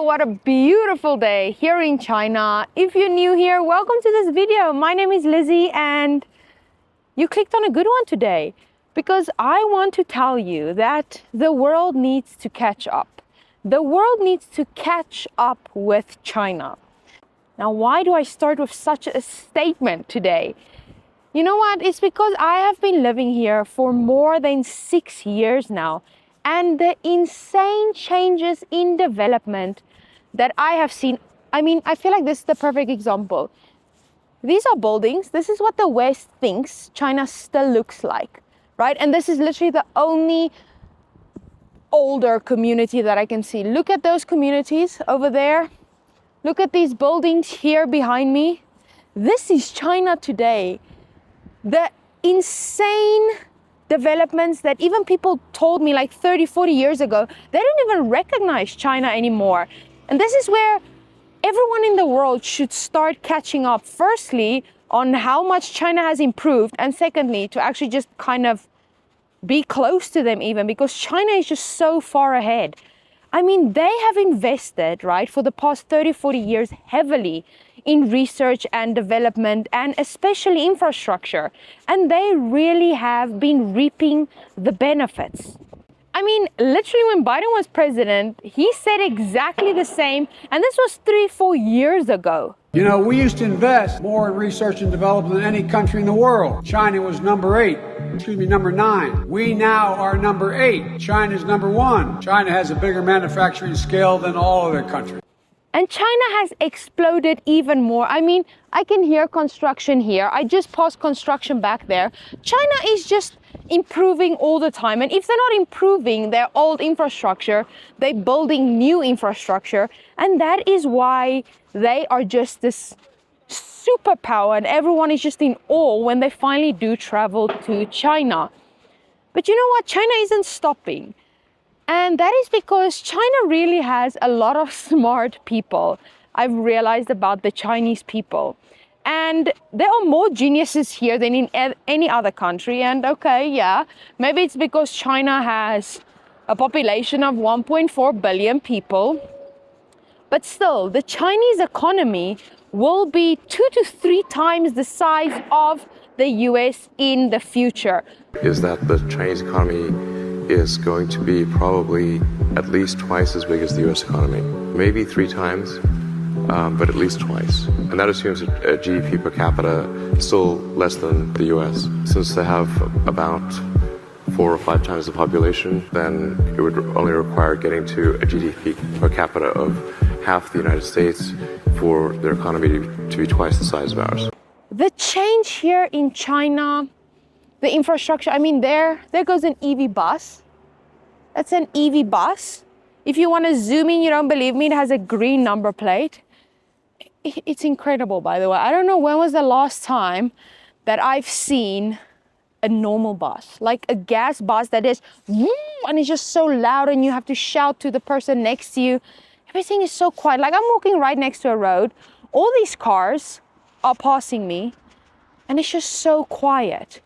Oh, what a beautiful day here in China. If you're new here, welcome to this video. My name is Lizzie and you clicked on a good one today because I want to tell you that the world needs to catch up. The world needs to catch up with China. Now, why do I start with such a statement today? You know what? It's because I have been living here for more than 6 years now. And the insane changes in development that I have seen, I feel like this is the perfect example. These are buildings. This is what the West thinks China still looks like, right? And this is literally the only older community that I can see. Look at those communities over there. Look at these buildings here behind me. This is China today. The insane developments that even people told me like 30, 40 years ago, they don't even recognize China anymore. And this is where everyone in the world should start catching up. Firstly, on how much China has improved. And secondly, to actually just kind of be close to them even, because China is just so far ahead. They have invested, right, for the past 30, 40 years heavily in research and development and especially infrastructure. And they really have been reaping the benefits. Literally when Biden was president, he said exactly the same. And this was 3, 4 years ago. You know, we used to invest more in research and development than any country in the world. China was number 9. We now are number 8. China's number 1. China has a bigger manufacturing scale than all other countries. And China has exploded even more. I can hear construction here. I just passed construction back there. China is just improving all the time. And if they're not improving their old infrastructure, they're building new infrastructure. And that is why they are just this superpower. And everyone is just in awe when they finally do travel to China. But you know what? China isn't stopping. And that is because China really has a lot of smart people. I've realized about the Chinese people. And there are more geniuses here than in any other country. And okay, yeah, maybe it's because China has a population of 1.4 billion people. But still, the Chinese economy will be 2 to 3 times the size of the US in the future. Is that the Chinese economy is going to be probably at least twice as big as the US economy. Maybe 3 times, but at least twice. And that assumes a GDP per capita still less than the US. Since they have about 4 or 5 times the population, then it would only require getting to a GDP per capita of half the United States for their economy to be twice the size of ours. The change here in China, the infrastructure, there goes an EV bus. That's an EV bus. If you want to zoom in, you don't believe me, it has a green number plate. It's incredible, by the way. I don't know when was the last time that I've seen a normal bus, like a gas bus that is, and it's just so loud and you have to shout to the person next to you. Everything is so quiet. Like I'm walking right next to a road. All these cars are passing me and it's just so quiet.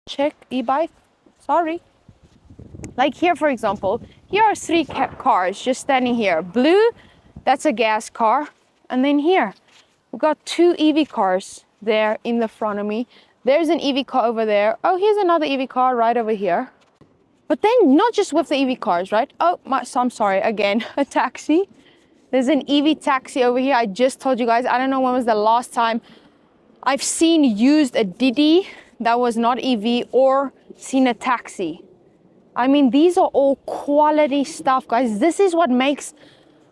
Check e-bike, sorry. Like here, for example, here are 3 cars just standing here. Blue, that's a gas car. And then here, we've got 2 EV cars there in the front of me. There's an EV car over there. Oh, here's another EV car right over here. But then not just with the EV cars, right? I'm sorry, again, a taxi. There's an EV taxi over here. I just told you guys, I don't know when was the last time I've seen used a Didi that was not EV or seen a taxi. These are all quality stuff, guys. This is what makes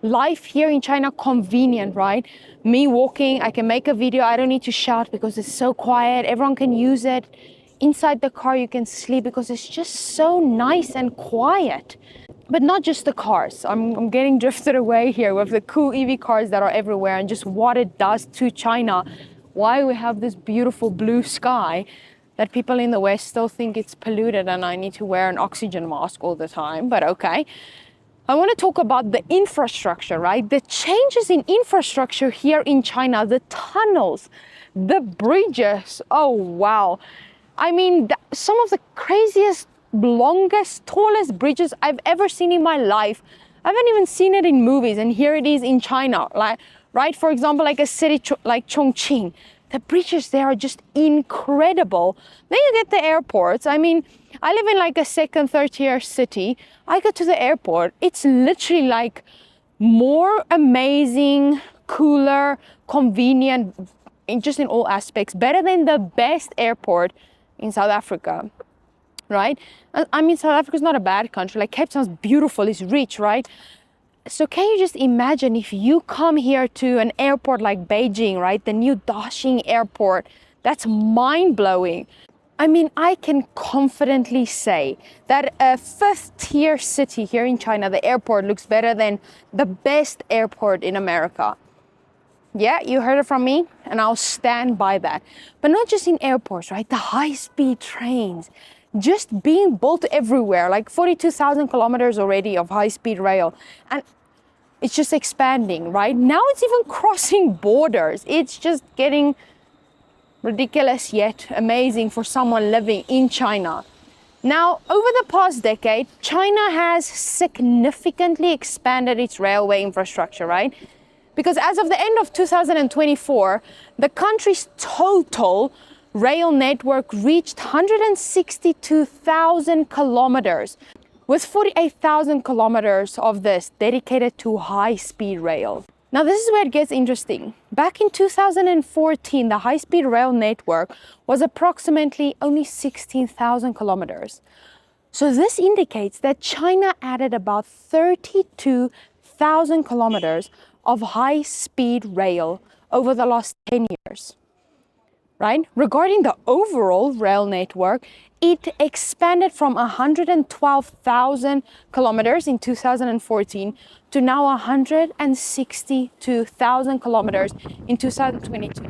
life here in China convenient, right? Me walking, I can make a video. I don't need to shout because it's so quiet. Everyone can use it. Inside the car, you can sleep because it's just so nice and quiet. But not just the cars. I'm getting drifted away here with the cool EV cars that are everywhere and just what it does to China. Why we have this beautiful blue sky that people in the West still think it's polluted and I need to wear an oxygen mask all the time, but okay. I want to talk about the infrastructure, right? The changes in infrastructure here in China, the tunnels, the bridges. Oh, wow. Some of the craziest, longest, tallest bridges I've ever seen in my life I haven't even seen it in movies, and here it is in China. Like, right, for example, like a city like Chongqing. The bridges there are just incredible. Then you get the airports. I mean, I live in like a second, third tier city. I go to the airport. It's literally like more amazing, cooler, convenient, just in all aspects, better than the best airport in South Africa, right? I mean, South Africa is not a bad country. Like Cape Town's beautiful, it's rich, right? So can you just imagine if you come here to an airport like Beijing, right? The new Daxing airport, that's mind-blowing. I mean, I can confidently say that a fifth tier city here in China, the airport looks better than the best airport in America. Yeah, you heard it from me, and I'll stand by that. But not just in airports, right? The high-speed trains just being built everywhere, like 42,000 kilometers already of high-speed rail. And it's just expanding, right? Now it's even crossing borders. It's just getting ridiculous yet amazing for someone living in China. Now, over the past decade, China has significantly expanded its railway infrastructure, right? Because as of the end of 2024, the country's total rail network reached 162,000 kilometers, with 48,000 kilometers of this dedicated to high-speed rail. Now, this is where it gets interesting. Back in 2014, the high-speed rail network was approximately only 16,000 kilometers. So this indicates that China added about 32,000 kilometers of high-speed rail over the last 10 years. Right? Regarding the overall rail network, it expanded from 112,000 kilometers in 2014 to now 162,000 kilometers in 2022.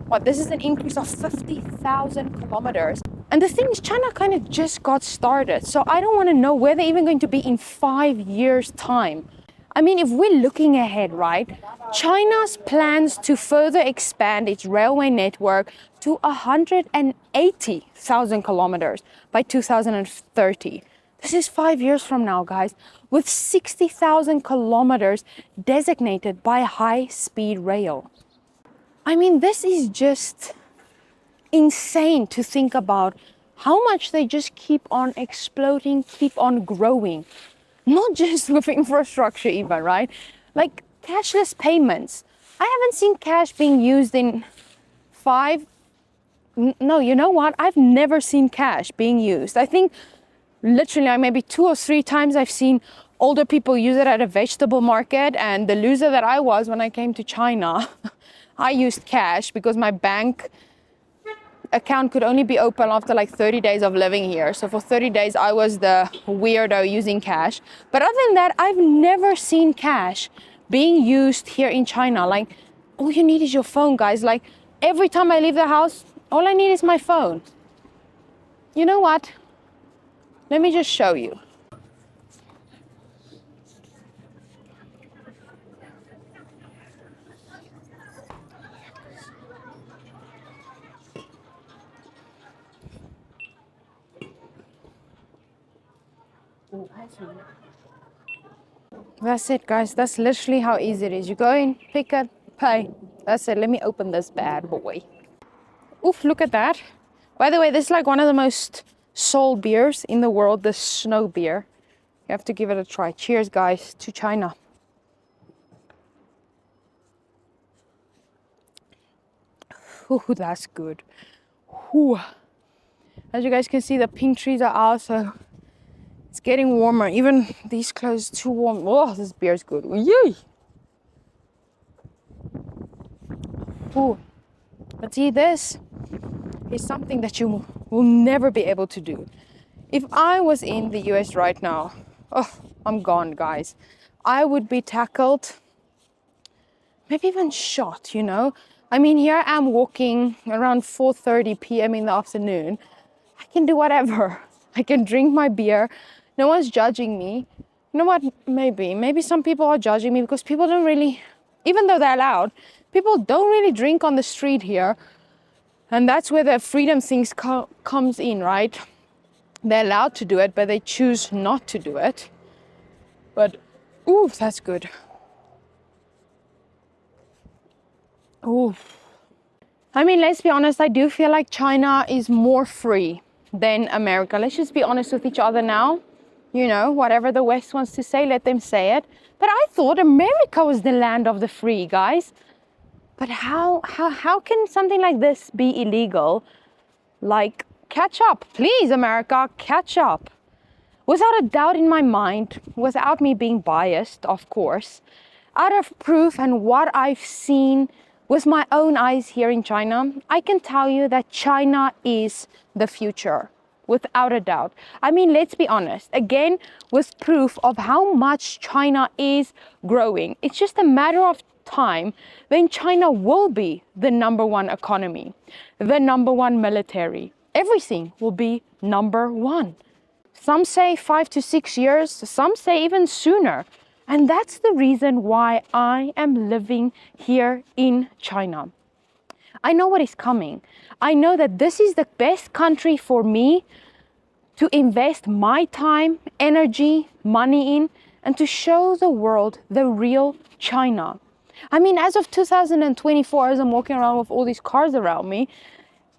What, this is an increase of 50,000 kilometers. And the thing is, China kind of just got started. So I don't want to know where they're even going to be in 5 years' time. I mean, if we're looking ahead, right, China's plans to further expand its railway network to 180,000 kilometers by 2030. This is 5 years from now, guys, with 60,000 kilometers designated by high-speed rail. I mean, this is just insane to think about how much they just keep on exploding, keep on growing. Not just with infrastructure even, right? Like cashless payments. I haven't seen cash being used in no, you know what? I've never seen cash being used. I think literally like maybe 2 or 3 times I've seen older people use it at a vegetable market, and the loser that I was when I came to China, I used cash because my bank account could only be open after like 30 days of living here. So for 30 days, I was the weirdo using cash. But other than that, I've never seen cash being used here in China. Like, all you need is your phone, guys. Like, every time I leave the house, all I need is my phone. You know what? Let me just show you. That's it, guys. That's literally how easy it is. You go in, pick it, pay. That's it. Let me open this bad boy. Oof, look at that. By the way, this is like one of the most sold beers in the world, the snow beer. You have to give it a try. Cheers, guys, to China. Ooh, that's good. Ooh. As you guys can see, the pink trees are out, so it's getting warmer. Even these clothes too warm. Oh, this beer is good. Yay! Ooh. But see, this is something that you will never be able to do. If I was in the US right now, oh, I'm gone, guys. I would be tackled, maybe even shot, you know? I mean, here I am walking around 4:30 p.m. in the afternoon. I can do whatever. I can drink my beer. No one's judging me. You know what? Maybe some people are judging me because people don't really, even though they're allowed, people don't really drink on the street here. And that's where the freedom things comes in, right? They're allowed to do it, but they choose not to do it. But Ooh, that's good. Ooh. I mean, let's be honest, I do feel like China is more free than America. Let's just be honest with each other now. You know, whatever the West wants to say, let them say it. But I thought America was the land of the free, guys. But how can something like this be illegal? Like, catch up. Please, America, catch up. Without a doubt in my mind, without me being biased, of course, out of proof and what I've seen with my own eyes here in China, I can tell you that China is the future, without a doubt. I mean, let's be honest, again, with proof of how much China is growing. It's just a matter of time when China will be the #1 economy, the #1 military. Everything will be #1. Some say 5 to 6 years, some say even sooner. And that's the reason why I am living here in China. I know what is coming. I know that this is the best country for me to invest my time, energy, money in, and to show the world the real China. I mean, as of 2024, as I'm walking around with all these cars around me,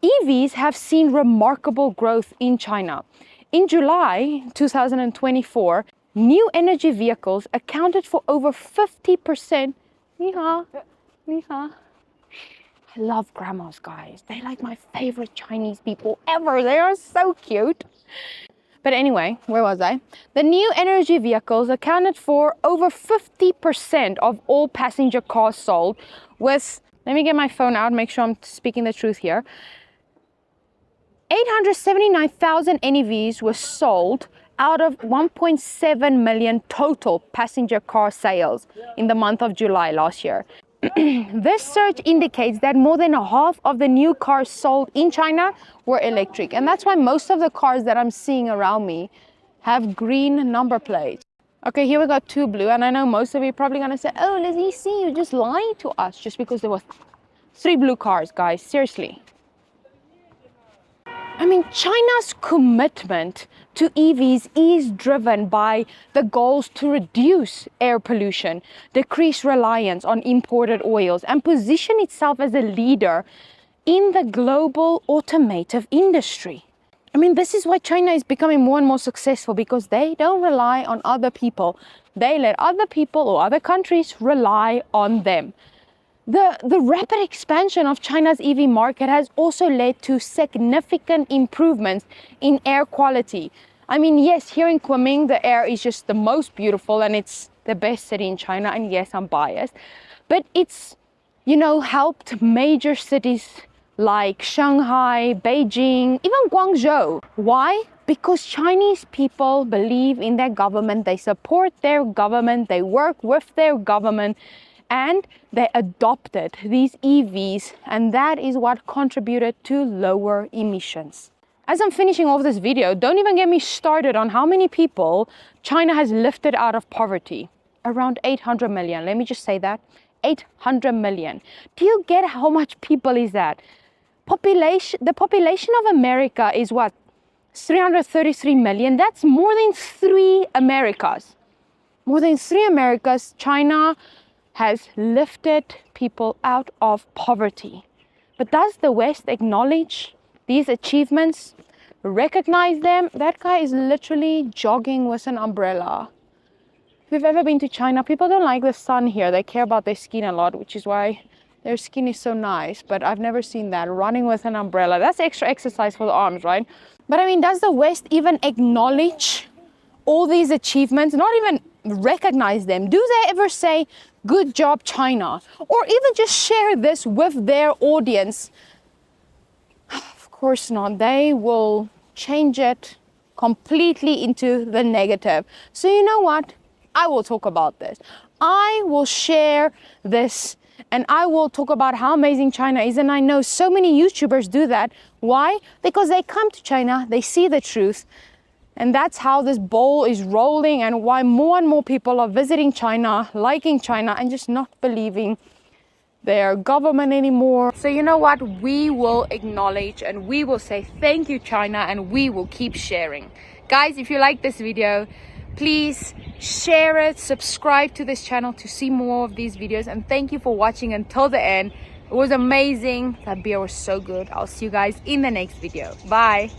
EVs have seen remarkable growth in China. In July 2024, new energy vehicles accounted for over 50%. Ni hao, ni hao. I love grandmas, guys. They're like my favorite Chinese people ever. They are so cute. But anyway, where was I? The new energy vehicles accounted for over 50% of all passenger cars sold, with, let me get my phone out, make sure I'm speaking the truth here. 879,000 NEVs were sold out of 1.7 million total passenger car sales in the month of July last year. This surge indicates that more than half of the new cars sold in China were electric. And that's why most of the cars that I'm seeing around me have green number plates. Okay, here we got 2 blue. And I know most of you are probably going to say, oh, Lizzie, see, you're just lying to us just because there were 3 blue cars, guys. Seriously. I mean, China's commitment to EVs is driven by the goals to reduce air pollution, decrease reliance on imported oils, and position itself as a leader in the global automotive industry. I mean, this is why China is becoming more and more successful, because they don't rely on other people. They let other people or other countries rely on them. The rapid expansion of China's EV market has also led to significant improvements in air quality. I mean, yes, here in Kunming, the air is just the most beautiful and it's the best city in China. And yes, I'm biased, but it's, you know, helped major cities like Shanghai, Beijing, even Guangzhou. Why? Because Chinese people believe in their government, they support their government, they work with their government, and they adopted these EVs, and that is what contributed to lower emissions. As I'm finishing off this video, don't even get me started on how many people China has lifted out of poverty. Around 800 million. Let me just say that. 800 million. Do you get how much people is that? The population of America is what? 333 million. That's more than 3 Americas. More than 3 Americas. China has lifted people out of poverty. But does the West acknowledge these achievements, recognize them? That guy is literally jogging with an umbrella. If you've ever been to China, people don't like the sun here. They care about their skin a lot, which is why their skin is so nice. But I've never seen that, running with an umbrella. That's extra exercise for the arms, right? But I mean, does the West even acknowledge all these achievements? Not even recognize them. Do they ever say, good job, China? Or even just share this with their audience? Of course not. They will change it completely into the negative. So you know what? I will talk about this. I will share this and I will talk about how amazing China is. And I know so many YouTubers do that. Why? Because they come to China, they see the truth. And that's how this ball is rolling, and why more and more people are visiting China, liking China, and just not believing their government anymore. So you know what? We will acknowledge and we will say thank you, China, and we will keep sharing. Guys, if you like this video, Please share it, subscribe to this channel to see more of these videos, and thank you for watching until the end. It was amazing. That beer was so good. I'll see you guys in the next video. Bye.